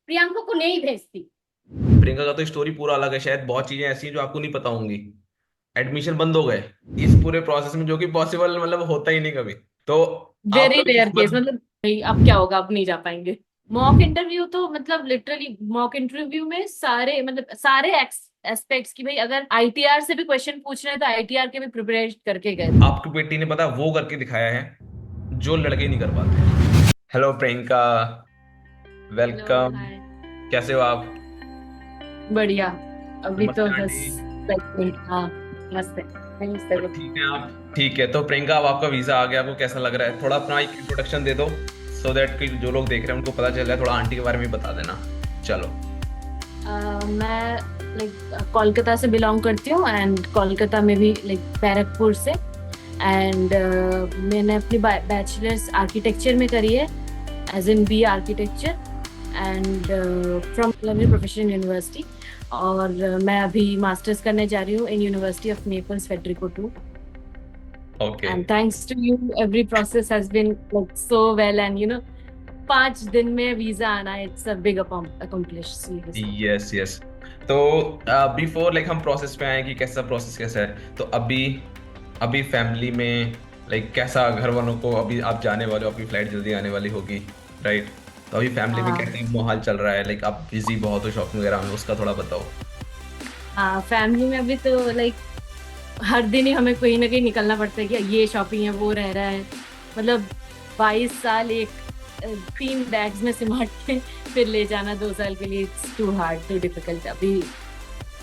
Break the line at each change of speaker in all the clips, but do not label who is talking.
प्रियंका को नहीं भेजती।
प्रियंका का तो स्टोरी पूरा अलग है, शायद बहुत चीजें ऐसी हैं जो आपको नहीं पता होंगी। एडमिशन बंद हो गए इस पूरे प्रोसेस में, जो कि पॉसिबल मतलब होता ही नहीं कभी। तो आप
वेरी
कभी
रेयर केस,
किस्मत।
मतलब भाई अब क्या होगा, अब नहीं जा पाएंगे। मॉक इंटरव्यू तो मतलब लिटरली मॉक इंटरव्यू में सारे मतलब सारे एस्पेक्ट्स की, भाई अगर आईटीआर से भी क्वेश्चन पूछ रहे हैं तो आईटीआर के भी प्रिपरेशन करके गए थे।
आपकी बेटी ने पता वो करके दिखाया है जो लड़के नहीं कर पाते। Hello Priyanka,
hello
welcome.
Hi.
कैसे हो आप?
बढ़िया। अभी तो
नमस्ते
बस
आंटी।
10 मिनट। हाँ नमस्ते।
तो
नमस्ते।
ठीक है आप, ठीक है तो प्रियंका अब आपका वीजा आ गया, आपको कैसा लग रहा है? थोड़ा अपना एक इंट्रोडक्शन दे दो, सो दैट कि जो लोग देख रहे हैं उनको पता चल जाए। थोड़ा आंटी के बारे में भी बता देना। चलो।
मैं लाइक कोलकाता से बिलोंग करती हूँ, एंड कोलकाता में भी लाइक बैरकपुर से। एंड मैंने अपनी बैचलर्स आर्किटेक्चर में करी है, as in B architecture, and from Lovely Professional University. और मैं अभी मास्टर्स करने जा रही हूँ in University of Naples Federico two.
Okay.
And thanks to you every process has been like so well, एंड 5 दिन में वीजा आना, it's a big accomplish seriously.
Yes yes. तो बिफोर लाइक हम प्रोसेस पे आए कि कैसा प्रोसेस कैसा है, तो अभी अभी फैमिली में लाइक कैसा, घर वालों को, अभी आप जाने वाले हो, आपकी फ्लाइट जल्दी आने वाली होगी, राइट? तो अभी फैमिली में
हाँ।
कैसा माहौल चल रहा है? लाइक आप बिजी बहुत हो शॉपिंग वगैरह में, उसका थोड़ा बताओ।
हाँ, फैमिली में अभी तो लाइक हर दिन ही हमें कहीं ना कहीं निकलना पड़ता है कि ये शॉपिंग है, वो रह रहा है। मतलब 22 साल एक 3 बैग्स में सिमट के फिर ले जाना 2 साल के लिए, it's too hard, too difficult. अभी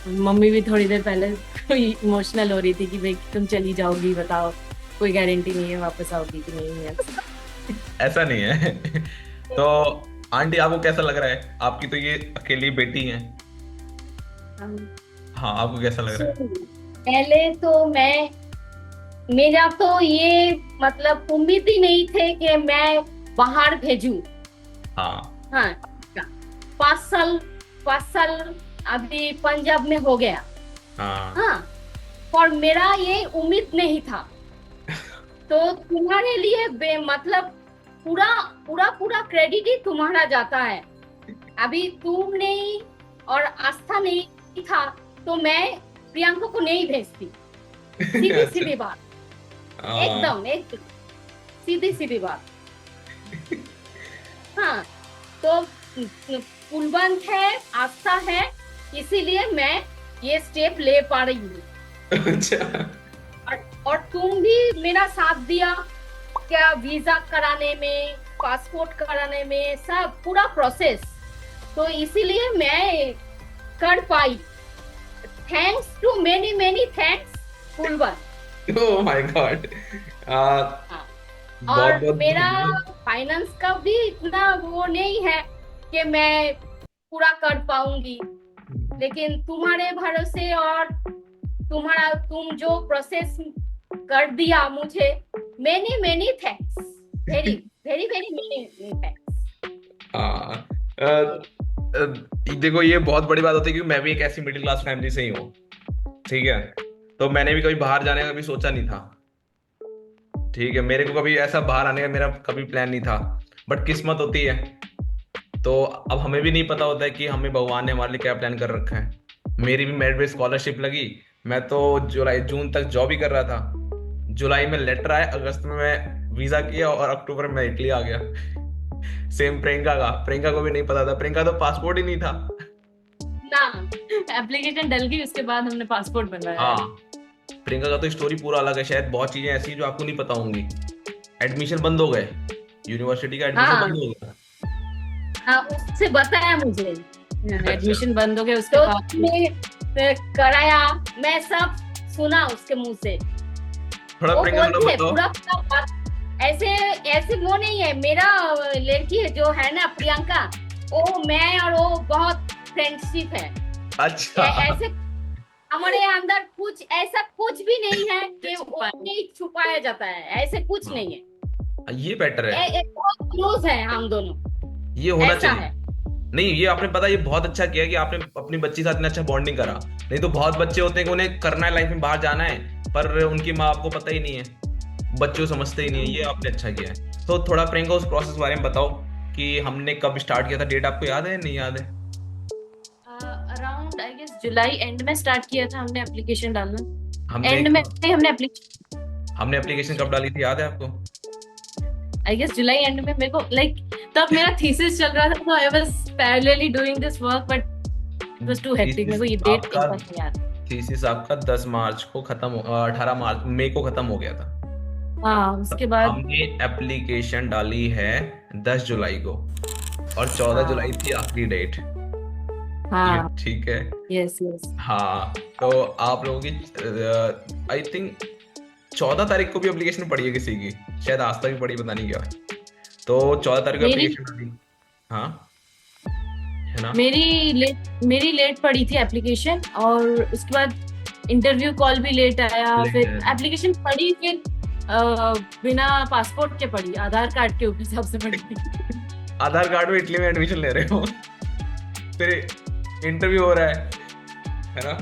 मम्मी भी थोड़ी देर पहले इमोशनल हो रही थी कि भाई तुम चली जाओगी, बताओ कोई गारंटी नहीं है वापस आओगी कि नहीं है।
ऐसा नहीं है। तो आंटी आपको कैसा लग रहा है? आपकी तो ये अकेली बेटी है। हाँ, आपको कैसा लग रहा है?
पहले तो मेरा तो ये मतलब उम्मीद ही नहीं थे कि मैं बाहर भेजूं।
हाँ।
हाँ। 5 साल, 5 साल अभी पंजाब में हो गया।
हाँ।
हाँ। और मेरा ये उम्मीद नहीं था। तो तुम्हारे लिए मतलब पूरा पूरा पूरा क्रेडिट ही तुम्हारा जाता है। अभी तुम नहीं और आस्था नहीं था तो मैं प्रियंका को नहीं भेजती। सीधी
अच्छा।
सीधी बात।
हाँ।
एकदम एकदम सीधी सीधी बात। हाँ। तो कुलवंत है, आस्था है, इसीलिए मैं ये स्टेप ले पा रही हूँ।
अच्छा।
और, और तुम भी मेरा साथ दिया क्या, वीजा कराने में, पासपोर्ट कराने में, सब पूरा प्रोसेस। तो इसीलिए मैं कर पाई। Thanks to many many thanks Kulwant.
Oh my God.
हाँ।
बहुत
और
बहुत
मेरा
धन्यवाद।
फाइनेंस का भी इतना वो नहीं है कि मैं पूरा कर पाऊंगी, लेकिन तुम्हारे भरोसे और तुम जो प्रोसेस कर दिया मुझे, many many thanks. Very very very many thanks.
हाँ। देखो ये बहुत बड़ी बात होती है क्योंकि मैं भी एक ऐसी मिडिल क्लास फैमिली से ही हूँ। ठीक है। तो मैंने भी कभी बाहर जाने का कभी सोचा नहीं था। ठीक है, मेरे को कभी ऐसा बाहर आने का मेरा कभी प्लान नहीं था। बट किस्मत होती है। तो अब हमें भी नहीं पता होता है कि हमें भगवान ने हमारे लिए क्या प्लान कर रखा है। मेरी भी मेरिट बेस्ड स्कॉलरशिप लगी। मैं तो जुलाई जून तक जॉब ही कर रहा था। जुलाई में लेटर आया, अगस्त में मैं वीजा किया और अक्टूबर में मैं इटली आ गया। सेम प्रियंका का, प्रियंका को भी नहीं पता था, प्रियंका तो पासपोर्ट ही नहीं था।
ना, एप्लीकेशन डल गई, उसके बाद हमने पासपोर्ट बनवाया है।
हाँ। प्रियंका का तो स्टोरी पूरा अलग है, शायद बहुत चीजें ऐसी हैं जो आपको नहीं पता होंगी। एडमिशन बंद हो गए, यूनिवर्सिटी का एडमिशन
हाँ।
बंद हो गया।
हाँ, उससे बताया मुझे।
अच्छा।
एडमिशन बंद हो गया उसके तो बाद तुमने कराया, मैं सब सुना उसके मुंह से।
थोड़ा
वो
प्रियंका थोड़ा
बोलती है
बताओ।
पूरा पूरा बात। ऐसे ऐसे वो नहीं है मेरा। लड़की है जो है ना प्रियंका, वो मैं और वो बहुत फ्रेंडशिप है।
अच्छा।
ऐसे हमारे अंदर कुछ ऐसा कुछ भी नहीं है कि वो नहीं छुपाया जाता है, ऐसे कुछ
हाँ,
नहीं है।
ये बेटर है।
बहुत क्लोज है हम दोनों।
ये होना
ऐसा
चाहिए।
है।
नहीं, ये आपने पता, ये बहुत अच्छा किया कि आपने अपनी बच्ची के साथ इतना अच्छा बॉन्डिंग करा। नहीं तो बहुत बच्चे होते हैं कि उन्हें करना है, लाइफ में बाहर जाना है, पर उनकी माँ बाप को पता ही नहीं है। बच्चे को समझते ही नहीं है। ये आपने अच्छा किया है। तो थोड़ा प्रियंका उस प्रोसेस के बारे में बताओ कि हमने कब स्टार्ट किया था, डेट आपको याद है नहीं याद है?
Around I guess July end में स्टार्ट किया था हमने एप्लीकेशन डालना।
हमने
एंड में हमने एप्लीकेशन,
हमने एप्लीकेशन कब डाली थी याद है आपको?
आई गेस जुलाई एंड में। मेरे को लाइक तब मेरा थीसिस चल रहा था, तो I was parallelly doing this work, but it was too hectic. मेरे को ये डेट
आपका
नहीं याद।
थीसिस आपका 10 मार्च को खत्म 18 मार्च मई को खत्म हो गया था।
हाँ, उसके बाद
हमने एप्लीकेशन डाली है 10 जुलाई को, और 14 जुलाई
हाँ
थी आखिरी डेट।
हाँ,
ठीक है।
Yes yes.
हाँ, तो आप लोगों की आई थिंक 14 तारीख को भी एप्लीकेशन पड़ी है किसी की, शायद आज तक भी पड़ी, पता नहीं क्या। तो 14 तारीख को
मेरी
एप्लीकेशन डाली। हाँ, है ना?
मेरी लेट पड़ी थी एप्लीकेशन, और उसके बाद इंटरव्यू कॉल भी लेट आया। फिर
लेट।
एप्लीकेशन पड़ी, फिर बिना पासपोर्ट के पड़ी, आधार कार्ड के ऊपर सबसे पड़ी थी।
आधार कार्ड में इटली में एडमिशन ले रहे हो, फिर इंटरव्यू हो रहा है ना?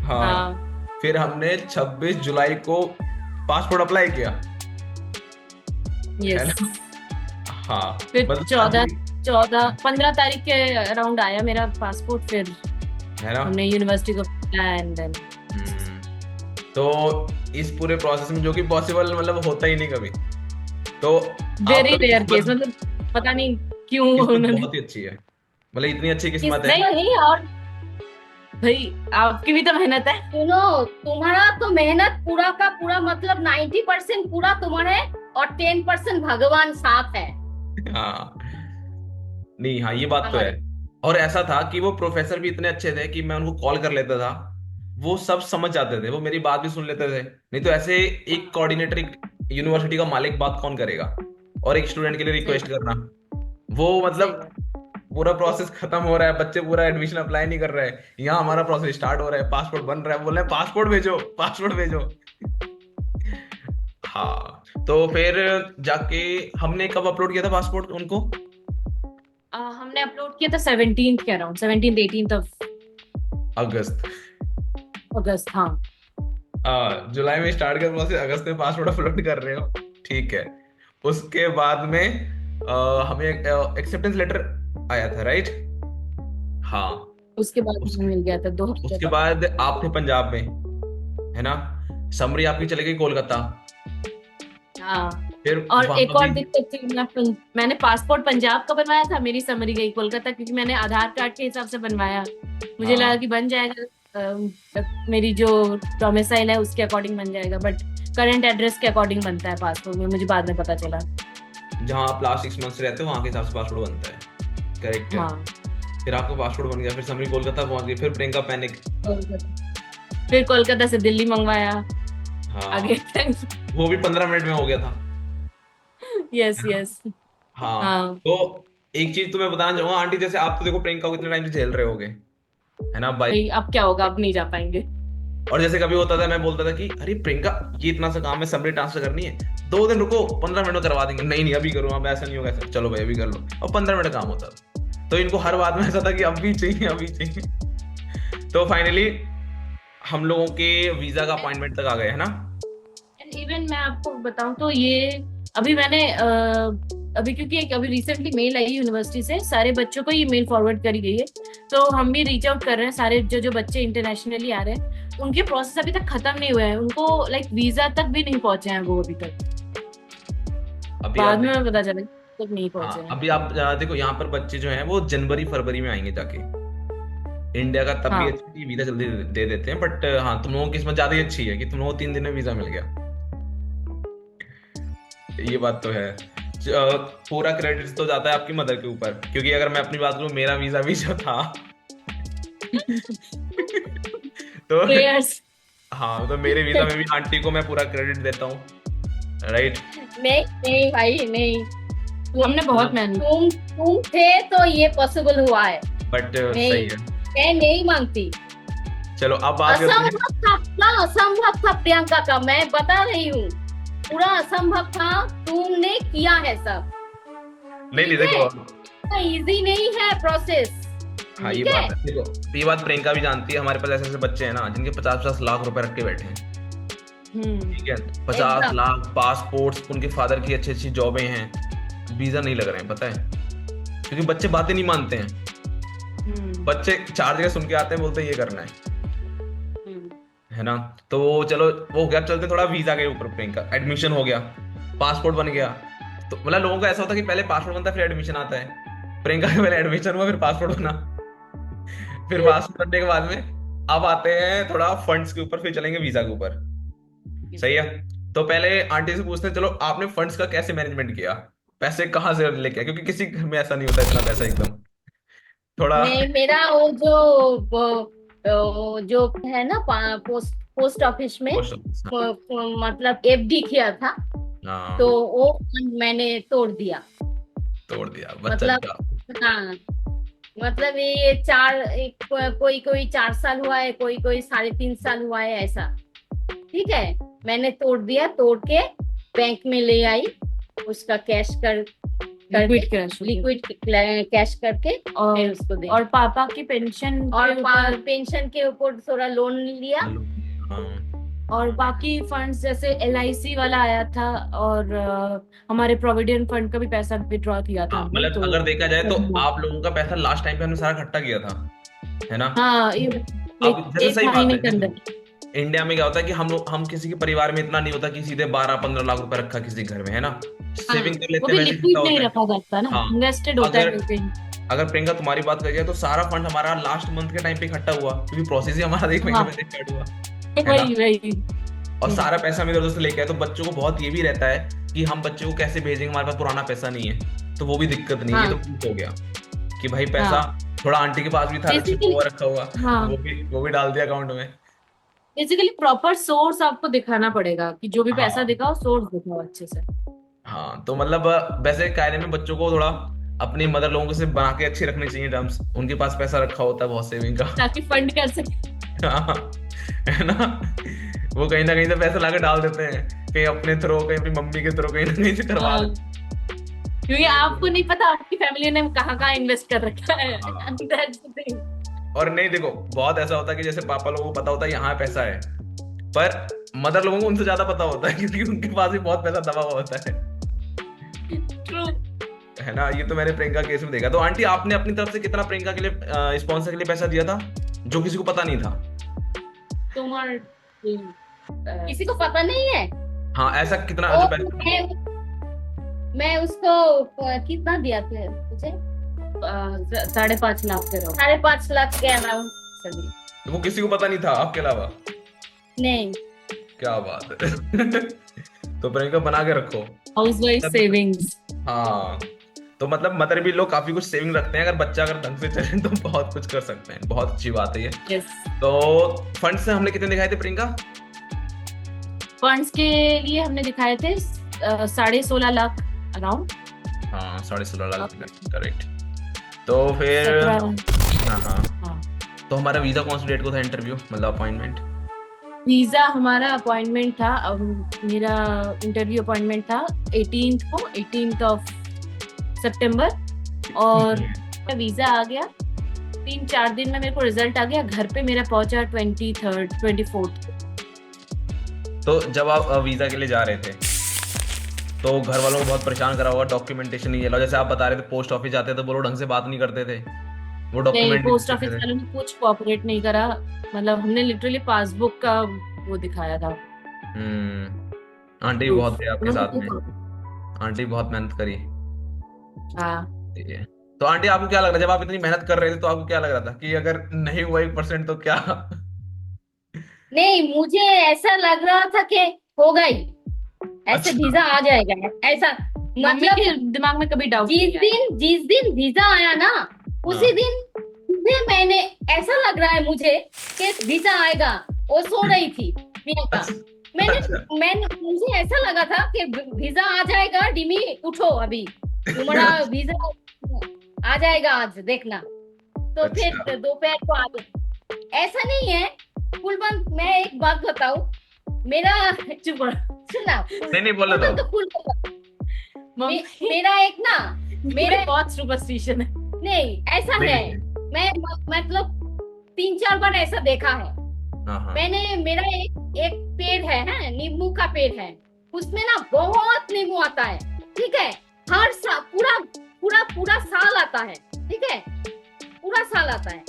हाँ।
हाँ
फिर हमने 26 जुलाई को पासपोर्ट अप्लाई किया, है
यस।
ना? हाँ,
फिर
मतलब
15 तारीख के अराउंड आया मेरा पासपोर्ट। फिर
है ना?
हमने यूनिवर्सिटी को एंड देन
तो इस पूरे प्रोसेस में, जो कि पॉसिबल मतलब होता ही नहीं कभी, तो
वेरी
आपका भी
रेयर केस,
किस्मत
मतलब पता नहीं क्यों
किस्मत
उन्होंने।
बहुत ही अच्छी है, मतलब इतनी अच्छी किस्मत है।
नहीं नहीं, और भाई आपकी भी तो मेहनत है।
सुनो, तुम्हारा तो मेहनत पूरा का पूरा मतलब 90% पूरा तुम्हारे, और 10% भगवान साथ है
हाँ, नहीं, हाँ, ये बात तो है।
हमारे।
और ऐसा था कि वो प्रोफेसर भी इतने अच्छे थे कि मैं उनको कॉल कर लेता था, वो सब समझ जाते थे, वो मेरी बात भी सुन लेते थे। नहीं तो ऐसे एक कोऑर्डिनेटर, एक यूनिवर्सिटी का मालिक बात कौन करेगा, और एक स्टूडेंट के लिए
सही
रिक्वेस्ट करना, वो
सही
मतलब
बात।
पूरा प्रोसेस खत्म हो रहा है, बच्चे पूरा एडमिशन अप्लाई नहीं कर रहे हैं, यहाँ हमारा प्रोसेस स्टार्ट हो रहा है, पासपोर्ट बन रहा है, बोल रहे हैं पासपोर्ट भेजो, पासपोर्ट भेजो। हाँ, तो फिर जाके हमने कब अपलोड किया था पासपोर्ट उनको?
हमने अपलोड किया था 17 के अराउंड, 17 18 ऑफ
अगस्त।
अगस्त। हाँ
जुलाई में स्टार्ट कर प्रोसेस, अगस्त में पासपोर्ट अपलोड कर रहे हो, ठीक है। उसके बाद में हमें एक्सेप्टेंस लेटर आया था, राइट? हाँ।
उसके बाद
उस,
मुझे मिल गया था 2 हफ्ते
उसके
बाद।
बाद आप थे पंजाब में, है ना? समरी आपकी चली गई कोलकाता।
हाँ,
फिर
और
वहां
एक और
भी
दिक्कत थी, मैंने पासपोर्ट पंजाब का बनवाया था, मेरी समरी गई कोलकाता, क्योंकि मैंने आधार कार्ड के हिसाब से बनवाया। मुझे लगा
हाँ,
कि बन जाएगा, मेरी जो डोमिसाइल है उसके अकॉर्डिंग बन जाएगा, बट करंट एड्रेस के अकॉर्डिंग बनता है पासपोर्ट में, मुझे बाद में पता चला।
जहाँ आप लास्ट 6 मंथ रहते हो वहां के हिसाब से पासपोर्ट बनता है, करेक्ट है।
हाँ,
फिर आपका पासपोर्ट बन गया, फिर समरी कोलकाता पहुंच गई, फिर प्रियंका पैनिक।
फिर कोलकाता से दिल्ली मंगवाया
हाँ,
आगे।
वो भी 15 मिनट में हो गया था।
Yes yes.
हाँ,
हाँ
तो एक चीज तो मैं बताना चाहूंगा आंटी, जैसे आप तो देखो प्रियंका को इतने टाइम से झेल रहे होगे, है ना भाई?
भाई, अब क्या होगा, अब नहीं जा पाएंगे।
और जैसे कभी होता था, मैं बोलता था कि अरे प्रियंका, ये इतना सा काम है, समरी ट्रांसफर करनी है, 2 दिन रुको, 15 मिनट में करवा देंगे। नहीं नहीं, अभी करो, अब ऐसा नहीं होगा, ऐसा चलो भाई अभी कर लो, और 15 मिनट काम होता था। तो इनको हर बात में ऐसा था कि अभी चाहिए, अभी चाहिए। तो फाइनली हम लोगों के वीजा का अपॉइंटमेंट तक आ गए, है ना?
एंड इवन मैं आपको बताऊं तो ये अभी मैंने अभी, क्योंकि एक अभी रिसेंटली मेल आई यूनिवर्सिटी से, सारे बच्चों को ये मेल फॉरवर्ड करी गई है, तो हम भी रीच आउट कर रहे हैं। सारे जो बच्चे इंटरनेशनली आ रहे हैं, उनके प्रोसेस अभी तक खत्म नहीं हुए हैं, उनको लाइक वीजा तक भी नहीं पहुंचे हैं वो अभी तक।
अभी
बाद
आप
में मैं पता चला तक नहीं पहुंचे
हाँ,
हैं।
अभी आप देखो, यहाँ पर बच्चे जो हैं वो जनवरी फरवरी में आएंगे जाके। इंडिया का तब भी
हाँ
अच्छा कि वीजा जल्दी दे देते हैं, बट हाँ, तुम लोगों की किस्मत ज्यादा ही अच्छी है कि तुम लोगों को 3 दिन में वीजा मिल गया। ये बात तो है। पूरा क्रेडिट तो जाता है आपकी मदर के ऊपर, क्योंकि अगर मैं अपनी बात करूं, मेरा वीजा भी जो था तो
प्रेयर्स।
हाँ, तो मेरे वीजा में भी आंटी को मैं पूरा क्रेडिट देता हूँ, राइट?
नहीं नहीं भाई नहीं,
हमने बहुत मेहनत।
तुम थे तो ये पॉसिबल हुआ है।
बट
नहीं,
सही है।
मैं नहीं मांगती।
चलो अब बात करते हैं।
असंभव था, पूरा असंभव था प्रियंका का, मैं बता रही हूँ, पूरा असंभव था, तुमने किया है सब।
नहीं नहीं, देखो,
इजी नहीं है प्रोसेस।
हाँ, ये
ठीक है?
बात है। देखो, ये बात प्रियंका भी जानती है, हमारे पास ऐसे ऐसे बच्चे हैं ना जिनके 50-50 लाख रुपए रख के बैठे हैं, ठीक है? 50
एकदम।
लाख पासपोर्ट्स, उनके फादर की अच्छी अच्छी जॉबें हैं, वीजा नहीं लग रहे हैं, पता है? क्योंकि बच्चे बातें नहीं मानते हैं। बच्चे 4 जगह सुन के आते हैं, बोलते हैं ये करना है ना। तो चलो वो गया, चलते थोड़ा वीजा के ऊपर। प्रियंका एडमिशन हो गया, पासपोर्ट बन गया। तो मतलब लोगों का ऐसा होता है कि पहले पासपोर्ट बनता है फिर एडमिशन आता है। प्रियंका का पहले एडमिशन हुआ, फिर पासपोर्ट बना। फिर पासपोर्ट बनने के बाद में अब आते हैं थोड़ा फंड्स के ऊपर, फिर चलेंगे वीजा के ऊपर। सही है। तो पहले आंटी से पूछते हैं, चलो आपने फंड्स का कैसे मैनेजमेंट किया, पैसे कहाँ से लेके आए? क्योंकि किसी घर में ऐसा नहीं होता इतना पैसा एकदम, थोड़ा।
मेरा जो है ना, पोस्ट ऑफिस में मतलब एफडी किया था,
हाँ,
तो वो fund मैंने तोड़ दिया।
तोड़ दिया बच्चा
मतलब
का।
हाँ, मतलब ये कोई कोई 4 साल हुआ है, कोई कोई 3.5 साल हुआ है, ऐसा। ठीक है, मैंने तोड़ दिया, तोड़ के बैंक में ले आई, उसका
लिक्विड कैश।
लिक्विड कैश करके
और
फिर उसको दे।
और पापा की पेंशन
और पेंशन के ऊपर थोड़ा लोन लिया।
हाँ,
और बाकी फंड्स जैसे LIC वाला आया था, और हमारे प्रोविडेंट फंड का भी पैसा विड्रॉ किया था
हाँ,
हमने,
मतलब
तो
अगर देखा जाए तो आप लोगों का पैसा लास्ट टाइम पे हमने सारा इकट्ठा किया था, है ना।
हाँ,
अब जैसे
एक
सही बात
महीने
है,
के अंदर।
इंडिया में क्या होता है कि हम किसी के परिवार में इतना नहीं होता कि सीधे 12-15 लाख रुपए रखा किसी घर में, है ना। सेविंग कर
वो
लेते
भी
हैं, वैसे
लिक्विड
कितना
नहीं
होता
रखा जाता ना,
हाँ।
इन्वेस्टेड होता है
अगर
कहीं।
अगर प्रियंका तुम्हारी बात करिए तो सारा फंड हमारा लास्ट मंथ के टाइम पे इकट्ठा हुआ, क्योंकि प्रोसेस ही हमारा 1 महीने
हाँ।
पहले स्टार्ट हुआ, है ना।
वही
और सारा पैसा हम इधर उधर से लेके आए, तो बच्चों को बहुत ये भी रहता है कि हम बच्चे को कैसे भेजेंगे, हमारे पास पुराना पैसा नहीं है। तो वो भी दिक्कत नहीं है,
हाँ।
ये तो ठीक हो गया कि भाई पैसा थोड़ा आंटी के पास भी था, रक्षित
Basically-
हुआ रखा हुआ,
हाँ।
वो भी डाल दिया अकाउंट में।
बेसिकली प्रॉपर सोर्स आपको दिखाना पड़ेगा, कि जो भी पैसा
हाँ।
दिखाओ सोर्स दिखाओ अच्छे से।
हाँ, तो मतलब वैसे कायदे में बच्चों को थोड़ा अपनी मदर लोगों से बना के अच्छी रखनी चाहिए टर्म्स। उनके पास पैसा रखा होता है बहुत सेविंग का।
ताकि फंड कर सके।
हाँ, है ना। वो कहीं ना कहीं से पैसा लाके डाल देते हैं, कहीं अपने थ्रू, कहीं अपनी मम्मी के थ्रू, कहीं ना कहीं से करवा
हाँ।
देते
क्योंकि आपको नहीं पता आपकी फैमिली ने कहाँ कहाँ इन्वेस्ट कर रखा है।
हाँ।
That's the thing.
हैं। और नहीं देखो, बहुत ऐसा होता है कि जैसे पापा लोगों को पता होता है यहाँ पैसा है, पर मदर लोगों को उनसे ज्यादा पता होता है, क्योंकि उनके पास भी बहुत पैसा दबा हुआ होता है
True.
है ना। ये तो मैंने प्रियंका केस में देखा। तो आंटी आपने अपनी तरफ से कितना प्रियंका के लिए स्पॉन्सर के लिए पैसा दिया था, जो किसी को पता नहीं था?
तुम्हारे
किसी को पता नहीं है।
हाँ, ऐसा कितना
वो
जो पैसा?
मैं उसको कितना दिया था मुझे?
5.5 लाख के रहो।
5.5 लाख के अराउंड सभी।
वो किसी को पता नहीं था आपके अलावा?
नहीं,
क्या बात है। तो प्रियंका बना के रखो
हाउस वाइफ सेविंग्स।
हाँ। तो मतलब मदर भी लोग काफी कुछ सेविंग रखते हैं, अगर बच्चा अगर ढंग से चले तो बहुत कुछ कर सकते हैं। बहुत अच्छी बात है ये।
यस।
तो फंड से हमने कितने दिखाए थे प्रियंका?
फंड्स के लिए हमने दिखाए थे 16.5 लाख अराउंड।
हाँ, 16.5 लाख, करेक्ट। तो फिर
17।
हाँ हाँ।
हाँ।
तो हमारा वीजा कौन सी डेट को था, इंटरव्यू मतलब अपॉइंटमेंट?
वीजा हमारा अपॉइंटमेंट था, अब मेरा इंटरव्यू अपॉइंटमेंट था 18th ऑफ सितंबर, और वीजा आ गया 3-4 दिन में। मेरे को रिजल्ट आ गया, घर पे मेरा पहुंचा 24th।
तो जब आप वीजा के लिए जा रहे थे तो घर वालों को बहुत परेशान करा होगा, डॉक्यूमेंटेशन नहीं है। जैसे आप बता रहे थे पोस्ट ऑफिस जाते थे, वो लोग ढंग से बात नहीं करते थे, वो
नहीं,
डॉक्यूमेंट
पोस्ट ऑफिस वालों ने कुछ कोऑपरेट नहीं करा। मतलब हमने लिटरली पासबुक का वो दिखाया था।
आंटी बहुत थे आपके साथ में, आंटी बहुत मेहनत करी।
हाँ।
ठीक है। तो आंटी आपको क्या लग रहा है, जब आप इतनी मेहनत कर रहे थे तो आपको क्या लग रहा था कि अगर नहीं हुआ 1% तो क्या?
नहीं, मुझे ऐसा लग रहा था कि हो गई, ऐसे
अच्छा।
वीजा आ जाएगा ऐसा।
मम्मी
मतलब
के दिमाग में कभी डाउट
जिस दिन वीजा आया ना, उसी दिन मुझे मैंने ऐसा लग रहा है मुझे कि वीजा आएगा। वो सो रही थी प्रियंका। मैंने मुझे ऐसा लगा था कि वीजा आ जाएगा, डिमी उठो, अभी तुम्हारा वीजा आ जाएगा आज, देखना। तो फिर दोपहर को आ गया। ऐसा नहीं है कुलबंद। मैं एक बात बताऊं, मेरा सुना
नहीं बोले
तो मेरा एक ना, मेरा
बहुत सुपरस्टिशन है।
नहीं, ऐसा है। मैं मतलब 3-4 बार ऐसा देखा है। मैंने मेरा एक पेड़ है, नींबू का पेड़ है, उसमें ना बहुत नींबू आता है। ठीक है, हर साल पूरा पूरा साल आता है, ठीक है, पूरा साल आता है।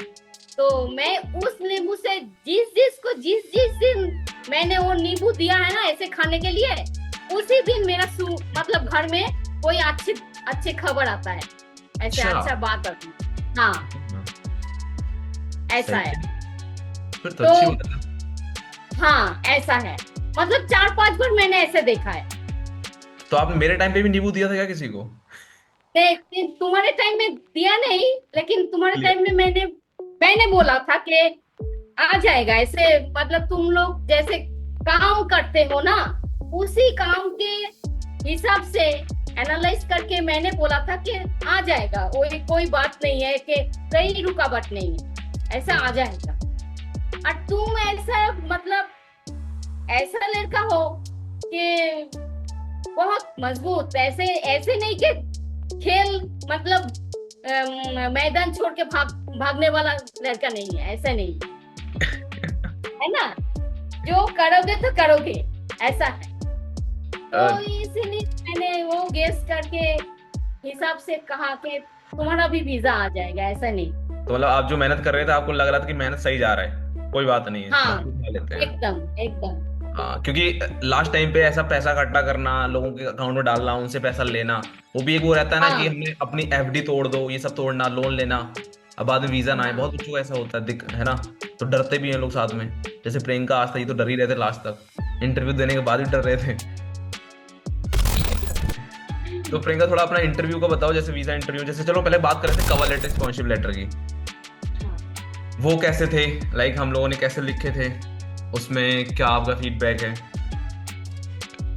तो मैं उस नींबू से जिस दिन मैंने वो नींबू दिया है ना ऐसे खाने के लिए, उसी दिन मेरा मतलब घर में कोई अच्छे खबर आता है, ऐसे
अच्छा।
अच्छा बात आती है। हाँ, ऐसा
सही
है।
फिर तो
तो
अच्छी बात है।
हाँ, ऐसा है, मतलब 4-5 बार मैंने ऐसे देखा है।
तो आपने मेरे टाइम पे भी नींबू दिया था क्या किसी को?
तुम्हारे टाइम में दिया नहीं, लेकिन तुम्हारे
लिया।
टाइम में मैंने बोला था कि आ जाएगा ऐसे, मतलब तुम लोग जैसे काम करते हो ना, उसी काम के हिसाब से एनालाइज करके मैंने बोला था कि आ जाएगा, कोई बात नहीं है, कि कहीं रुकावट नहीं है, ऐसा आ जाएगा। और तुम ऐसा मतलब ऐसा लड़का हो कि बहुत मजबूत, ऐसे नहीं कि खेल मतलब मैदान छोड़ के भागने वाला लड़का नहीं है, ऐसा नहीं है ना, जो करोगे तो करोगे, ऐसा है। तो इसीलिए मैंने वो गेस करके हिसाब से कहा कि तुम्हारा भी वीजा आ जाएगा, ऐसा नहीं।
तो मतलब आप जो मेहनत कर रहे थे आपको लग रहा था कि मेहनत सही जा रहा है, कोई बात नहीं है,
हाँ,
बाकी उठा लेते हैं।
एकदम एकदम।
हाँ, क्योंकि लास्ट टाइम पे ऐसा पैसा इकट्ठा करना, लोगों के अकाउंट में डालना, उनसे पैसा लेना, वो भी एक वो रहता है ना कि
हाँ
हमने अपनी एफडी तोड़ दो, ये सब तोड़ना, लोन लेना, अब बाद में वीजा ना आए, बहुत
हाँ
बच्चों को ऐसा होता है है ना। तो डरते भी हैं लोग साथ में, जैसे प्रियंका आज तक ये तो डर ही रहे थे, लास्ट तक इंटरव्यू देने के बाद भी डर रहे थे। तो प्रियंका थोड़ा अपना इंटरव्यू का बताओ, जैसे वीजा इंटरव्यू, जैसे चलो पहले बात कर रहे थे कवर लेटर, स्पॉन्सरशिप लेटर की,
हाँ।
वो कैसे थे, लाइक हम लोगों ने कैसे लिखे थे, उसमें क्या आपका फीडबैक है?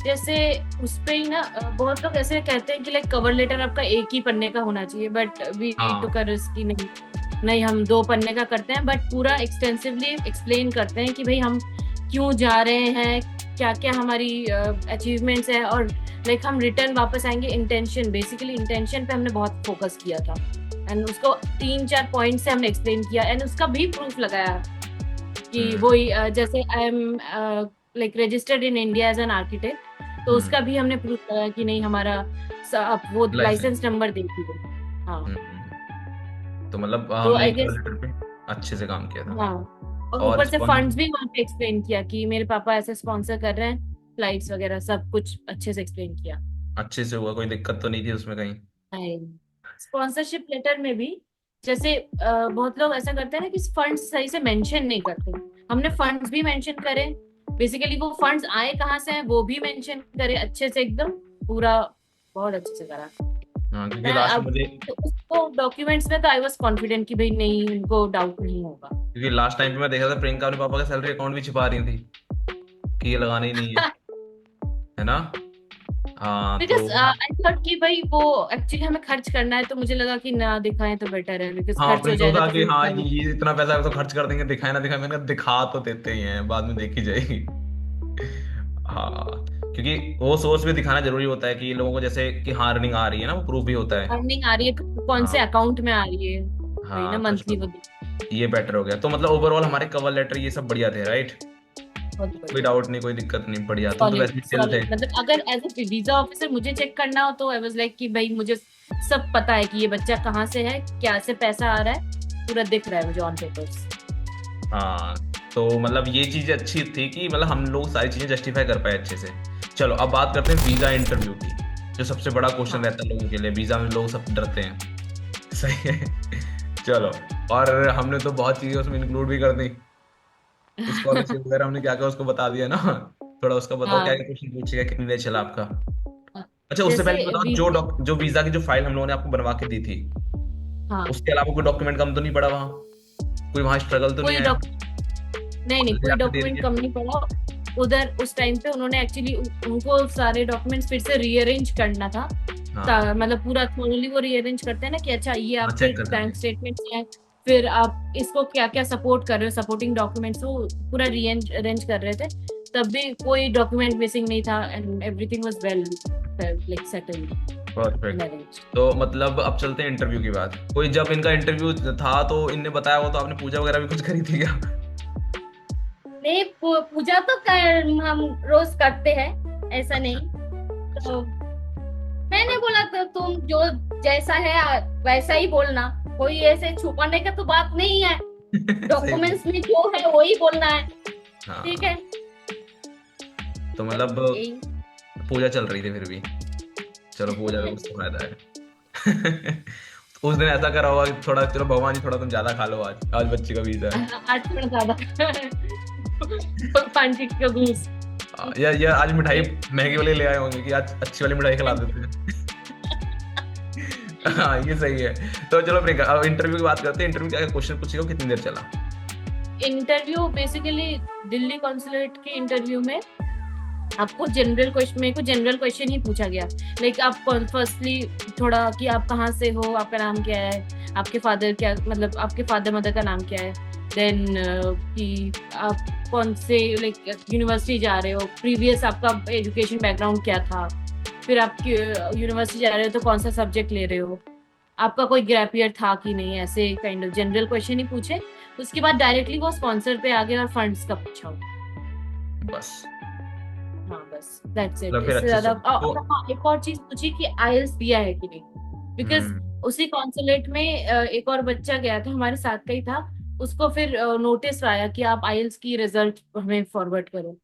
जैसे उस पे ही ना बहुत लोग ऐसे कहते हैं कि लाइक कवर लेटर आपका एक ही पन्ने का होना चाहिए, बट वी नीड टू कर इसकी नहीं, हम 2 पन्ने का करते हैं, बट पूरा एक्सटेंसिवली एक्सप्लेन करते हैं कि भाई हम क्यों जा रहे हैं, क्या क्या हमारी अचीवमेंट्स है, और लाइक हम रिटर्न वापस आएंगे। इंटेंशन, बेसिकली इंटेंशन पे हमने बहुत फोकस किया था, एंड उसको 3-4 पॉइंट से हमने एक्सप्लेन किया, एंड उसका भी प्रूफ लगाया कि वही जैसे I am like registered in India as an architect, तो उसका भी हमने प्रूफ लगाया कि नहीं हमारा वो लाइसेंस नंबर दे दीजिए। हाँ,
तो मतलब
तो
हमने
आई
कवर
गेस
लेटर पे अच्छे से काम किया था।
हाँ, और
और
ऊपर से फंड्स भी वहाँ पे एक्सप्लेन किया कि मेरे पापा ऐसे स्पॉन्सर कर रहे हैं, फ्लाइट्स वगैरह सब कुछ अच्छे से एक्सप्लेन किया।
अच्छे से हुआ, कोई दिक्कत तो नहीं थी उसमें कहीं?
स्पॉन्सरशिप लेटर में भी जैसे बहुत लोग ऐसा करते हैं ना कि फंड्स सही से मेंशन नहीं करते, हमने फंड्स भी मेंशन करे, बेसिकली वो फंड्स आए कहाँ से हैं वो भी मेंशन करे अच्छे से, एकदम पूरा बहुत अच्छे से करा।
हाँ, क्योंकि
मैं
लास्ट में
अब
मुझे,
तो उसको डॉक्यूमेंट्स में तो आई वाज कॉन्फिडेंट कि भाई नहीं, उनको डाउट नहीं होगा।
क्योंकि लास्ट टाइम पे मैं देखा था प्रियंका अपने पापा का सैलरी अकाउंट भी छिपा रही थी कि ये लगाना ही नहीं है ना। हाँ, तो
बिकॉज आई थॉट कि भाई वो एक्चुअली हमें खर्च करना है, तो मुझे लगा कि ना दिखाएं तो बेटर है, बिकॉज
हाँ,
खर्च हो
प्रियंका को
जाएगा
था
तो
कि
फिर
हाँ ये इतना पैसा तो खर्च कर देंगे, दिखाए ना दिखाए, मैंने कहा दिखा तो देते ही हैं, बाद में देखी जाएगी। हाँ, क्योंकि वो सोर्स भी दिखाना जरूरी होता है कि लोगों को, जैसे कि हाँ अर्निंग आ रही है ना, वो प्रूफ भी होता है।
अर्निंग आ रही है तो कौन से
हाँ
अकाउंट में आ रही है, वही ना
हाँ, तो
मंथली
चलो
वो
ये बेटर हो गया। तो मतलब ओवरऑल हमारे कवर लेटर ये सब बढ़िया थे, राइट?
बहुत
कोई
बढ़िया,
डाउट नहीं, कोई दिक्कत नहीं, बढ़िया, तुम तो
सॉलिड
वैसे ही चिल थे।
सॉलिड। मतलब अगर एज ए वीजा ऑफिसर मुझे चेक करना हो तो आई वाज लाइक कि भाई मुझे सब पता है कि ये बच्चा कहाँ से है, क्या से पैसा आ रहा है, पूरा दिख रहा है मुझे ऑन पेपर्स।
हाँ, तो मतलब ये चीज अच्छी थी कि मतलब हम लोग सारी चीजें जस्टिफाई कर पाए अच्छे से। चलो अब बात करते हैं वीजा इंटरव्यू की, जो सबसे बड़ा क्वेश्चन
हाँ
रहता है लोगों के लिए, वीजा में लोग सब डरते हैं। सही है। चलो, और हमने तो बहुत चीजें उसमें इंक्लूड भी कर दी, स्कॉलरशिप वगैरह हमने क्या क्या उसको बता दिया ना। थोड़ा उसका बताओ, क्या
हाँ
क्या क्वेश्चन पूछेगा, कितनी देर चला आपका?
हाँ।
अच्छा, उससे
जैसे
पहले बताओ,
वीजा,
जो वीजा की जो फाइल हम लोगों ने आपको बनवा के दी थी,
हाँ
उसके अलावा कोई डॉक्यूमेंट कम तो नहीं पड़ा वहाँ? कोई वहाँ स्ट्रगल तो नहीं
कोई
आया?
नहीं,
ऑलरेडी
कोई
आपने दे
डॉक्यूमेंट
दिया।
कम नहीं पड़ा उधर। उस टाइम पे उन्होंने एक्चुअली उनको सारे डॉक्यूमेंट्स फिर से रीअरेंज करना था,
हाँ
मतलब पूरा थोड़ी वो रीअरेंज करते हैं ना कि अच्छा ये
हाँ,
आपके
चेक कर
बैंक
देंगे।
स्टेटमेंट्स हैं, फिर आप इसको क्या क्या सपोर्ट कर रहे हो, सपोर्टिंग डॉक्यूमेंट्स, वो पूरा रीअरेंज कर रहे थे। तब भी कोई डॉक्यूमेंट मिसिंग नहीं था, and everything was well like settled
perfect.
And arranged.
तो मतलब अब चलते हैं इंटरव्यू की बात। कोई जब इनका इंटरव्यू था तो इनने बताया हो तो आपने पूजा वगैरह भी कुछ करी थी क्या?
नहीं, पूजा तो हम रोज करते हैं, ऐसा नहीं।
अच्छा
तो मैंने बोला तो तुम जो जैसा है वैसा ही बोलना, कोई ऐसे छुपाने का तो बात नहीं है,
सही बात।
डॉक्यूमेंट्स में जो है वही बोलना है। ठीक
हाँ,
है,
तो
बस
मतलब
यही।
पूजा चल रही थी फिर भी। चलो पूजा का कुछ तो फायदा है। उस दिन ऐसा करा होगा कि थोड़ा चलो भगवान जी थोड़ा तुम ज्यादा खा लो, आज आज बच्चे का वीजा है।
आज थोड़ा ज्यादा पांची का घूस।
या आज मिठाई महंगी वाली ले आए होंगे कि आज अच्छी वाली मिठाई खिला देते हैं। हाँ ये सही है। तो चलो प्रियंका, अब इंटरव्यू की बात करते हैं। इंटरव्यू क्या क्वेश्चन पूछेगा, कितनी देर चला?
इंटरव्यू बेसिकली दिल्ली कॉन्सुलेट के इंटरव्यू में आपको जनरल क्वेश्चन, मेरे को जनरल क्वेश्चन ही पूछा गया। लाइक आप फर्स्टली थोड़ा कि आप कहाँ से हो, आपका नाम क्या है, आपके फादर क्या, मतलब आपके फादर मदर का नाम क्या है, देन कि आप कौन से लाइक यूनिवर्सिटी जा रहे हो, प्रीवियस आपका एजुकेशन बैकग्राउंड क्या था, फिर आप यूनिवर्सिटी जा रहे हो तो कौन सा सब्जेक्ट ले रहे हो, आपका कोई गैप ईयर था कि नहीं, ऐसे काइंड ऑफ जनरल क्वेश्चन ही पूछे। उसके बाद डायरेक्टली वो स्पॉन्सर पे आ गए और फंड्स का पूछा।
बस
हाँ बस दैट्स इट,
मतलब फिर
इससे
अच्छे से
ज्यादा।
तो।
हाँ, एक और चीज पूछी कि आईएलटीएस दिया है कि नहीं, बिकॉज
हम्म
उसी कॉन्सुलेट में एक और बच्चा गया था हमारे साथ का ही था, उसको फिर नोटिस आया कि आप आईएलटीएस की रिजल्ट हमें फॉरवर्ड करो।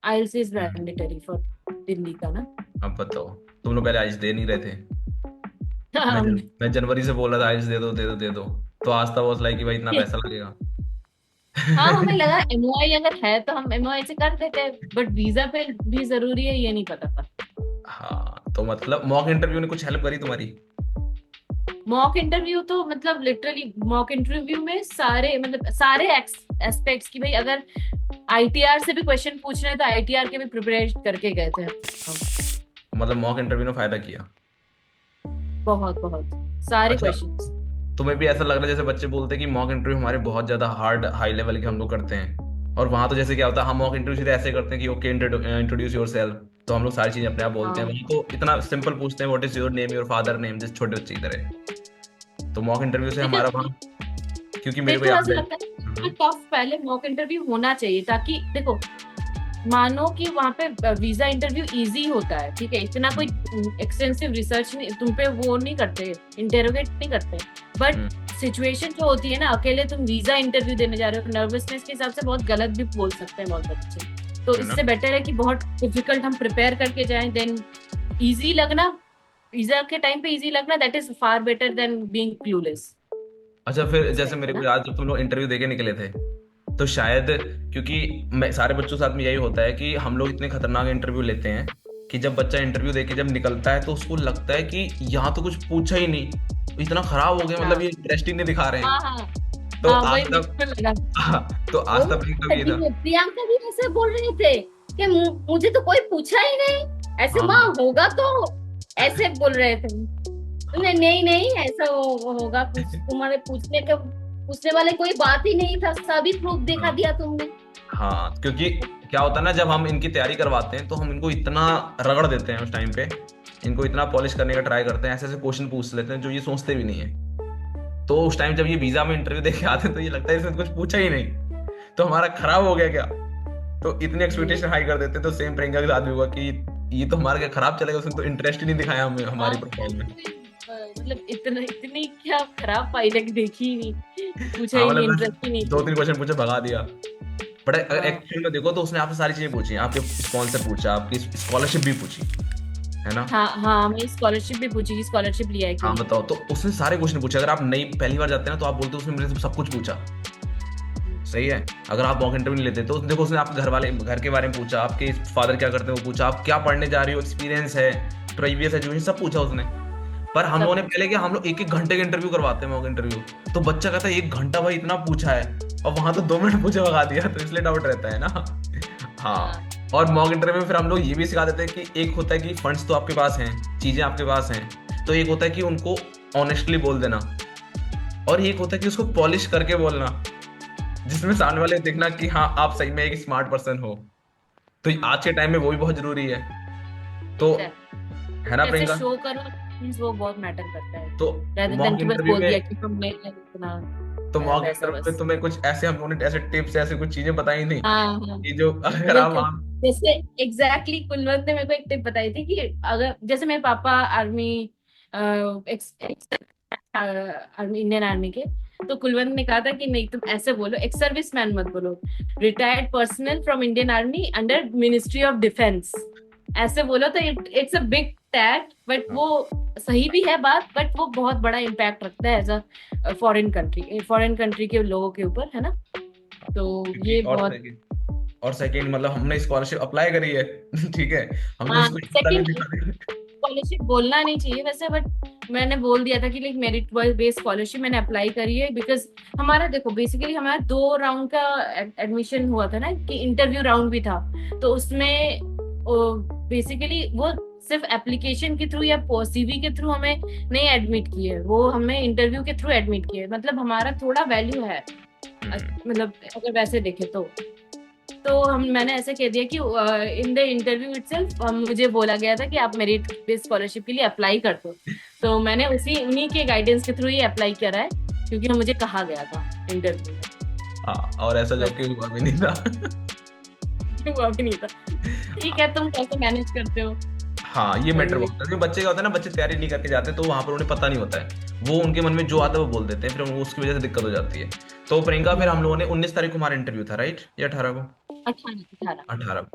IELTS is
hmm.
Mandatory for Delhi का ना।
अब बताओ, तुम लोग पहले आइल्स दे नहीं रहे थे।
हम
मैं जनवरी से बोल रहा था आइल्स दे दो दे दो दे दो, तो आस्था वॉज लाइक कि भाई इतना पैसा लगेगा।
हाँ, हमें लगा एमओआई अगर है तो हम एमओआई से कर देते हैं, बट वीजा पे भी जरूरी है ये नहीं पता था।
हाँ, तो मतलब मॉक इंटरव्यू ने कुछ हेल्प करी तुम्हारी?
मॉक इंटरव्यू तो मतलब लिटरली मॉक इंटरव्यू में सारे मतलब सारे एस्पेक्ट्स की, भाई अगर आईटीआर से भी क्वेश्चन पूछ रहे हैं तो आईटीआर के भी प्रिपेयर करके गए थे हम।
मतलब मॉक इंटरव्यू ने फायदा किया।
बहुत बहुत सारे
अच्छा,
क्वेश्चंस।
तुम्हें भी ऐसा लग रहा है जैसे बच्चे बोलते हैं कि मॉक इंटरव्यू हमारे बहुत ज्यादा हार्ड हाई लेवल के हम लोग करते हैं, और वहां तो जैसे क्या होता है, हम मॉक इंटरव्यू सीधे ऐसे करते हैं कि ओके इंट्रोड्यूस योर सेल्फ, तो हम लोग सारी चीजें अपने आप बोलते हैं।
हाँ,
वहीं तो इतना सिंपल पूछते हैं, what is your name, your father name, जैसे छोटे बच्चे की तरह। तो मॉक इंटरव्यू से हमारा
बिकॉज
वहाँ, क्योंकि मेरे
मेरे
को
को
याद
ऐसा
है।
लगता है टफ पहले मॉक इंटरव्यू होना चाहिए, ताकि देखो मानो कि वहां पे वीजा इंटरव्यू इजी होता है, ठीक है, इतना कोई एक्सटेंसिव रिसर्च नहीं तुम पे वो नहीं करते, इंटेरोगेट नहीं करते,
हम्म,
बट सिचुएशन जो होती है ना, अकेले तुम वीजा इंटरव्यू देने जा रहे हो, नर्वसनेस के हिसाब से बहुत गलत भी बोल सकते हैं बहुत बच्चे। तो
है ना।
इससे बेटर है कि बहुत डिफिकल्ट हम प्रिपेयर करके जाएं, देन इजी लगना, वीजा के टाइम पे इजी लगना, that is far better than being clueless.
अच्छा, फिर
इस
जैसे
टाइप
मेरे
है
को
ना।
याद, जब तुम लोग इंटरव्यू देके निकले थे, तो शायद, क्योंकि मैं सारे बच्चों के साथ में यही होता है कि हम लोग इतने खतरनाक इंटरव्यू लेते हैं कि जब बच्चा इंटरव्यू देके जब निकलता है तो उसको लगता है कि यहाँ तो कुछ पूछा ही नहीं, इतना खराब हो गया, मतलब
हाँ
ये इंटरेस्टिंग नहीं दिखा रहे
हाँ
हैं।
हाँ
तो
हाँ,
आज
वही
तक
मुझे लगा।
तो
वो
आज तक प्रियंका भी ये था।
प्रियंका भी ऐसे बोल रहे थे कि मुझे तो कोई पूछा ही नहीं, ऐसे
हाँ
माँ होगा तो ऐसे बोल रहे थे। तुमने
हाँ
नहीं नहीं ऐसा वो होगा, तुम्हारे पूछने वाले कोई बात ही नहीं था, सभी प्रूफ दिखा
हाँ
दिया तुमने।
हाँ, क्योंकि क्या होता है ना, जब हम इनकी तैयारी करवाते हैं तो हम इनको इतना रगड़ देते हैं उस टाइम पे, इनको इतना पॉलिश करने का ट्राई करते हैं, ऐसे ऐसे क्वेश्चन पूछ लेते हैं जो ये सोचते भी नहीं है। तो उस टाइम जब ये वीजा में इंटरव्यू देके आते हैं तो ये लगता है इसने तो कुछ पूछा ही नहीं, तो हमारा खराब हो गया क्या। तो इतनी एक्सपेक्टेशन हाई कर देते हैं। तो सेम प्रियंका के साथ भी हुआ कि ये तो हमारा क्या खराब चलेगा, उसने तो इंटरेस्ट ही नहीं दिखाया हमें हमारी
हाँ,
प्रोफाइल में।
मतलब इतना इतनी क्या खराब पायलट देखी ही नहीं, पूछा
हाँ
ही नहीं,
मतलब बस
इंटरेस्ट ही नहीं
दो
था।
तीन क्वेश्चन पूछे भगा दिया। बट
हाँ
एक्चुअल में देखो तो उसने आपसे सारी चीजें पूछी, आपके स्पॉन्सर पूछा, आपकी स्कॉलरशिप भी पूछी, है ना।
हाँ हाँ, हमें स्कॉलरशिप भी पूछी कि स्कॉलरशिप लिया है कि
हाँ
नहीं।
बताओ, तो उसने सारे क्वेश्चन पूछे। अगर आप नई पहली बार जाते हैं ना तो आप बोलते हो उसने मेरे से सब कुछ पूछा, सही है। अगर आप मॉक इंटरव्यू नहीं लेते तो देखो उसने आपके घर के बारे में पूछा, आपके फादर क्या करते हैं वो पूछा, आप क्या पढ़ने जा रही हो, एक्सपीरियंस है, प्रीवियस एजुकेशन, सब पूछा उसने। पर हम
सब
लोगों ने पहले क्या, हम लोग एक एक घंटे का इंटरव्यू करवाते हैं मॉक इंटरव्यू, तो बच्चा कहता है 1 घंटा भाई इतना पूछा है, और वहां तो 2 मिनट पूछे भगा दिया, तो इसलिए डाउट रहता है ना। हाँ,
हाँ
और मॉक इंटरव्यू में फिर हम लोग ये भी सिखा देते हैं कि एक होता है कि फंड्स तो आपके पास हैं, चीजें आपके पास हैं, तो एक होता है कि उनको ऑनेस्टली बोल देना, और एक होता है कि उसको पॉलिश करके बोलना, जिसमें सामने वाले देखना कि हाँ आप सही में एक स्मार्ट पर्सन हो। तो आज के टाइम में वो भी बहुत जरूरी है, तो है ना
कैसे
प्रियंका।
शो करो, means वो बहुत मैटर करता है,
तो
rather than
मॉक
कि बस
इंटरव्यू
बोल दिया
में
कि हमने इतना
तो मॉक
वैसा
इंटरव्यू में
बस।
तुम्हें कुछ ऐसे, हम लोगों ने ऐसे टिप्स, ऐसे कुछ चीजें बताई थी
हाँ हाँ,
कि जो अगर आप
बिल्कुल। जैसे एग्जैक्टली कुलवंत ने मेरे को एक टिप बताई थी कि अगर जैसे मेरे पापा आर्मी इंडियन आर्मी के। तो कुलवंत ने कहा था कि नहीं तुम ऐसे बोलो, एक्स सर्विस मैन मत बोलो, retired personal from Indian army under ministry of defence, ऐसे बोलो तो it's a big tag, but वो सही भी है बात, बट वो बहुत बड़ा इम्पैक्ट रखता है एज अ फॉरेन कंट्री के लोगों के ऊपर, है ना। तो
क्योंकि
ये बहुत
और सेकंड मतलब हमने स्कॉलरशिप अप्लाई करी है ठीक है, हमने
हाँ
उसको इतना भी
सेकंड
दिखा दिया।
स्कॉलरशिप बोलना नहीं चाहिए वैसे, बट मैंने बोल दिया था कि लाइक मेरिट बेस्ड स्कॉलरशिप मैंने अप्लाई करी है, बिकॉज हमारा देखो बेसिकली हमारा 2 राउंड का एडमिशन हुआ था ना, कि इंटरव्यू राउंड भी था। तो उसमें बेसिकली वो सिर्फ एप्लीकेशन के थ्रू या सीवी के थ्रू हमें नहीं एडमिट किए, वो हमें इंटरव्यू के थ्रू एडमिट किए, मतलब हमारा थोड़ा वैल्यू है, मतलब अगर वैसे देखे तो मैंने ऐसे कह दिया कि इन द इंटरव्यू इटसेल्फ मुझे बोला गया था कि आप मेरिट बेस्ड स्कॉलरशिप के लिए अप्लाई कर दो। तो मैंने उन्हीं के गाइडेंस के थ्रू ही अप्लाई करा है, क्योंकि मुझे कहा गया था इंटरव्यू में।
हाँ, और ऐसा जबकि हुआ भी नहीं था।
हुआ भी नहीं था। ठीक है, तुम कैसे मैनेज करते हो?
हाँ, ये मैटर बहुत है, बच्चे का होता है ना, बच्चे तैयारी नहीं करके जाते तो वहां पर उन्हें पता नहीं होता है, वो उनके मन में जो आता है वो बोल देते हैं, फिर उनको उसकी वजह से दिक्कत हो जाती है। तो प्रियंका, फिर हम लोगों ने 19 तारीख को हमारा इंटरव्यू था, राइट, या 18 को?
18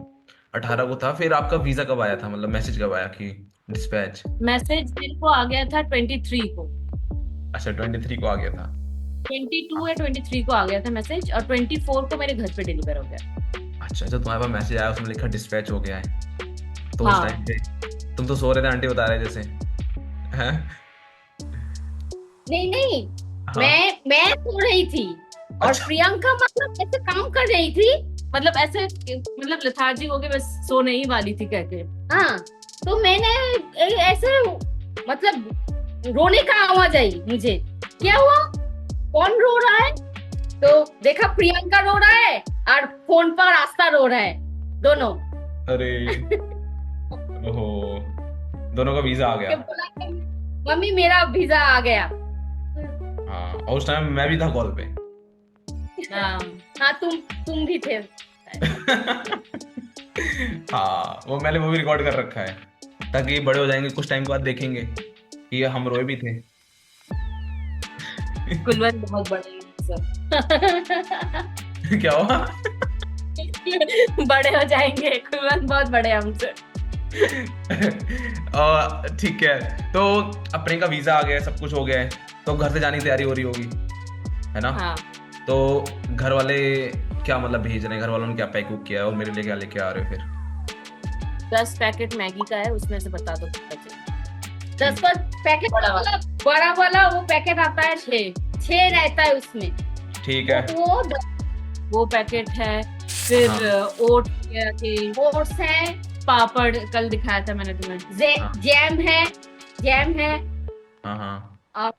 18 को था। फिर आपका वीजा कब आया था, मतलब मैसेज कब आया कि डिस्पैच?
मैसेज मेरे को आ गया था 23 को।
अच्छा, 23 को आ गया था।
22 या 23 को आ गया था मैसेज, और 24 को मेरे घर पे डिलीवर हो गया।
अच्छा, जब तुम्हारे पास मैसेज आया उसमें लिखा डिस्पैच हो गया है, तो उस
हाँ
टाइम पे तुम तो सो रहे थे, आंटी बता रहे जैसे हैं।
नहीं नहीं,
हाँ,
मैं सो रही थी और
अच्छा,
प्रियंका मतलब ऐसे काम कर रही थी।
मतलब ऐसे मतलब लेथार्जी हो गई, बस सोने ही वाली थी कह के।
हाँ, तो मैंने ऐसे मतलब रोने का आवाज आई मुझे, क्या हुआ, कौन रो रहा है? तो देखा प्रियंका रो रहा है और फोन पर आस्था रो रहा है, दोनों।
अरे ओहो, दोनों का वीजा आ
के
गया।
बोला कि मम्मी मेरा वीजा आ गया।
हाँ, और उस टाइम मैं भी था कॉल पे।
हाँ
हाँ, तुम भी थे।
हाँ, वो मैंने वो भी रिकॉर्ड कर रखा है, ताकि बड़े हो जाएंगे कुछ टाइम के बाद देखेंगे कि हम रोए भी थे।
कुलवंत बहुत बड़े हैं सर।
क्या हुआ?
बड़े हो जाएंगे, कुलवंत बहुत बड़े हैं हमसे।
ठीक है, तो अब प्रियंका वीजा आ गया है, सब कुछ हो गया है, तो घर से जाने की तैयारी हो रही होगी, है ना?
हाँ,
तो घर वाले क्या मतलब भेज रहे हैं, घर वालों ने क्या पैक किया है, और मेरे लिए क्या लेके आ रहे हो फिर?
10 पैकेट मैगी का है, उसमें से बता दो कितना चाहिए।
10 पर पैकेट
बड़ा वाला।
मतलब बड़ा वाला वो पैकेट आता है, 6 रहता है उसमें।
ठीक है।
वो
पैकेट है, फिर ओट के
ओट्स है,
पापड़ कल दिखाया था मैंने तुम्हें।
हाँ।
जैम है
हाँ हाँ,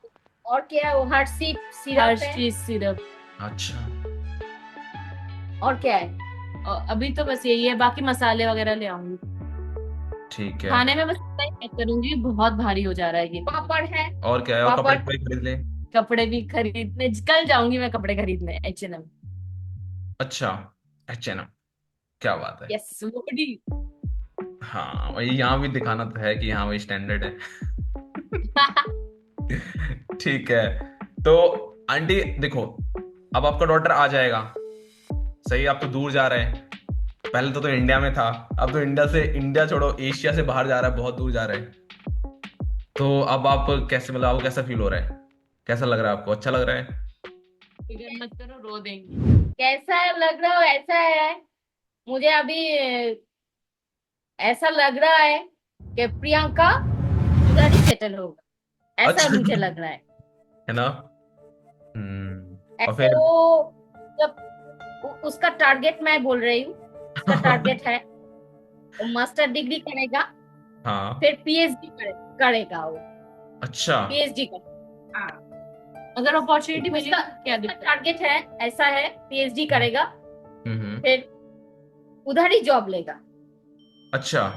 और क्या है, वो हर्षी सिरप है।
Hershey's syrup.
अच्छा,
और क्या है?
और अभी तो बस यही है, बाकी मसाले वगैरह ले आऊंगी।
ठीक है।
खाने में बस इतना ही पैक करूंगी, बहुत भारी हो जा रहा है ये।
पापड़ है।
और क्या है, और
पापड़।
कपड़े खरीद ले।
कपड़े भी खरीदने कल जाऊंगी मैं, कपड़े खरीदने H&M।
अच्छा, H&M, क्या बात है।
यस मोडी।
हाँ, वही यहाँ भी दिखाना तो है कि हाँ वही स्टैंडर्ड है। ठीक है, तो आंटी देखो, अब आपका डॉटर आ जाएगा, सही, आप तो दूर जा रहे हैं, पहले तो इंडिया में था, अब तो इंडिया छोड़ो, एशिया से बाहर जा रहा है, बहुत दूर जा रहा है। तो अब आप कैसे, मतलब आपको कैसा फील हो रहा है, कैसा लग रहा है आपको, अच्छा लग रहा है?
फिक्र मत करो, रो देंगे।
कैसा लग रहा है ऐसा है, मुझे अभी ऐसा लग रहा है कि प्रियंका उधर ही सेटल होगा, ऐसा
अच्छा,
मुझे लग रहा
है ना? और
ऐसे
फिर
वो जब उसका टारगेट मैं बोल रही हूँ, उसका टारगेट है वो मास्टर डिग्री करेगा,
हाँ,
फिर पीएचडी करेगा वो,
अच्छा,
पीएचडी का। हाँ,
अगर अपॉर्चुनिटी मिली तो क्या दिक्कत।
टारगेट है, ऐसा है, पीएचडी करेगा,
हम्म,
फिर उधर ही जॉब लेगा।
अच्छा,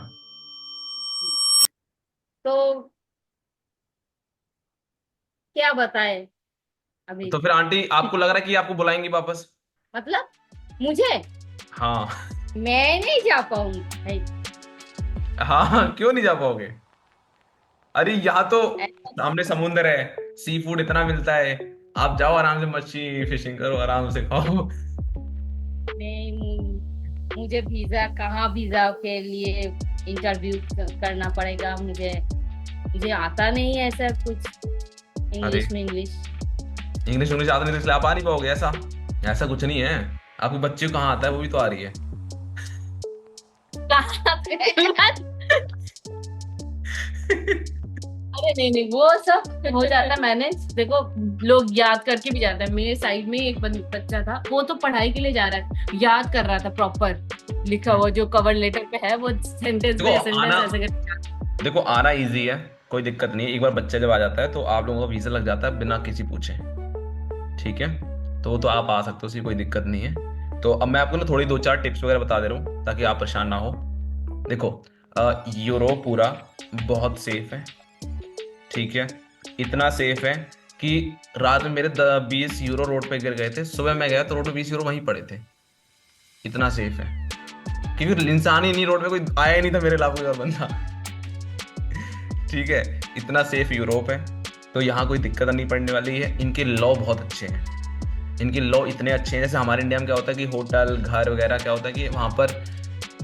तो क्या बताए अभी,
तो फिर आंटी आपको लग रहा है कि आपको बुलाएंगी वापस?
मतलब मुझे,
हाँ।
मैं नहीं जा पाऊंगी भाई।
हाँ, क्यों नहीं जा पाओगे? अरे यहाँ तो सामने समुंदर है, सी फूड इतना मिलता है, आप जाओ आराम से मच्छी फिशिंग करो, आराम से खाओ।
नहीं, मुझे वीजा कहाँ, वीजा के लिए इंटरव्यू करना पड़ेगा मुझे? मुझे आता नहीं है ऐसा कुछ,
अरे
इंग्लिश में इंग्लिश।
इंग्लिश इंग्लिश आता नहीं तो इसलिए आप आ नहीं पाओगे? ऐसा ऐसा कुछ नहीं है। आपके बच्चे को कहाँ आता है, वो भी तो आ रही है।
कहाँ पे?
अरे नहीं नहीं, वो सब हो जाता है मैनेज। देखो, लोग याद करके भी जाता है। मेरे साइड में एक बच्चा था, वो तो पढ़ाई के लिए जा रहा है, याद कर रहा था प्रॉपर लिखा हुआ जो कवर लेटर पे है, वो सेंटेंस
देखो
पे सेंटेंस
आना,
ऐसे करके।
देखो आना इजी है, कोई दिक्कत नहीं है। एक बार बच्चा जब आ जाता है तो आप लोगों का वीजा लग जाता है बिना किसी पूछे। ठीक है, तो वो तो आप आ सकते हो, उसकी कोई दिक्कत नहीं है। तो अब मैं आपको ना थोड़ी 2-4 टिप्स वगैरह बता दे रहा हूँ ताकि आप परेशान ना हो। देखो, यूरोप पूरा बहुत सेफ है। ठीक है, इतना सेफ है कि रात में मेरे 20 यूरो रोड पे गिर गए थे, सुबह मैं गया तो रोड पे 20 यूरो वहीं पड़े थे। इतना सेफ है, क्योंकि इंसान ही नहीं, रोड पे कोई आया ही नहीं था मेरे अलावा कोई और बंदा। ठीक है, इतना सेफ यूरोप है, तो यहाँ कोई दिक्कत नहीं पड़ने वाली है। इनके लॉ बहुत अच्छे हैं, इनके लॉ इतने अच्छे हैं। जैसे हमारे इंडिया में क्या होता है कि होटल घर वगैरह क्या होता है कि वहाँ पर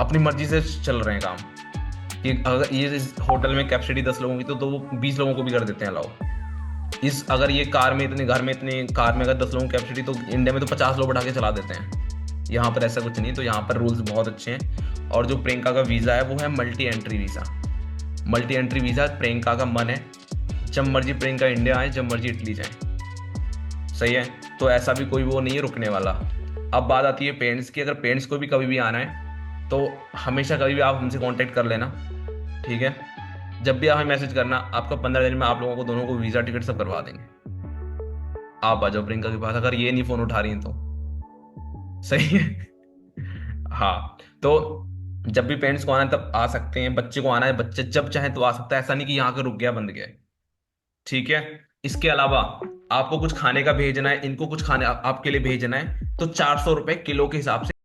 अपनी मर्जी से चल रहे हैं काम, कि अगर ये इस होटल में कैपेसिटी 10 लोगों की तो वो 20 लोगों को भी कर देते हैं अलाउ। इस अगर ये कार में इतने, घर में इतने, कार में अगर 10 लोगों की कैपेसिटी, तो इंडिया में तो 50 लोग बैठा के चला देते हैं। यहाँ पर ऐसा कुछ नहीं, तो यहाँ पर रूल्स बहुत अच्छे हैं। और जो प्रियंका का वीज़ा है वो है multi entry visa. Multi entry visa Priyanka का मन है, जब मर्जी प्रियंका इंडिया आए, जब मर्जी इटली जाए। सही है, तो ऐसा भी कोई वो नहीं है रुकने वाला। अब बात आती है पेरेंट्स की। अगर पेरेंट्स को भी कभी भी आना है तो हमेशा कभी भी आप हमसे कांटेक्ट कर लेना। ठीक है, जब भी आप हमें मैसेज करना, आपका 15 दिन में आप लोगों को दोनों को वीज़ा टिकट सब करवा देंगे। आप आ जाओ प्रियंका के पास, अगर ये नहीं फ़ोन उठा रही हैं तो। सही है। हाँ, तो जब भी पेरेंट्स को आना है तब आ सकते हैं, बच्चे को आना है बच्चे जब चाहे तो आ सकता है, ऐसा नहीं कि यहाँ का रुक गया बंद गया। ठीक है, इसके अलावा आपको कुछ खाने का भेजना है, इनको कुछ खाने आपके लिए भेजना है, तो 400 रुपए किलो के हिसाब से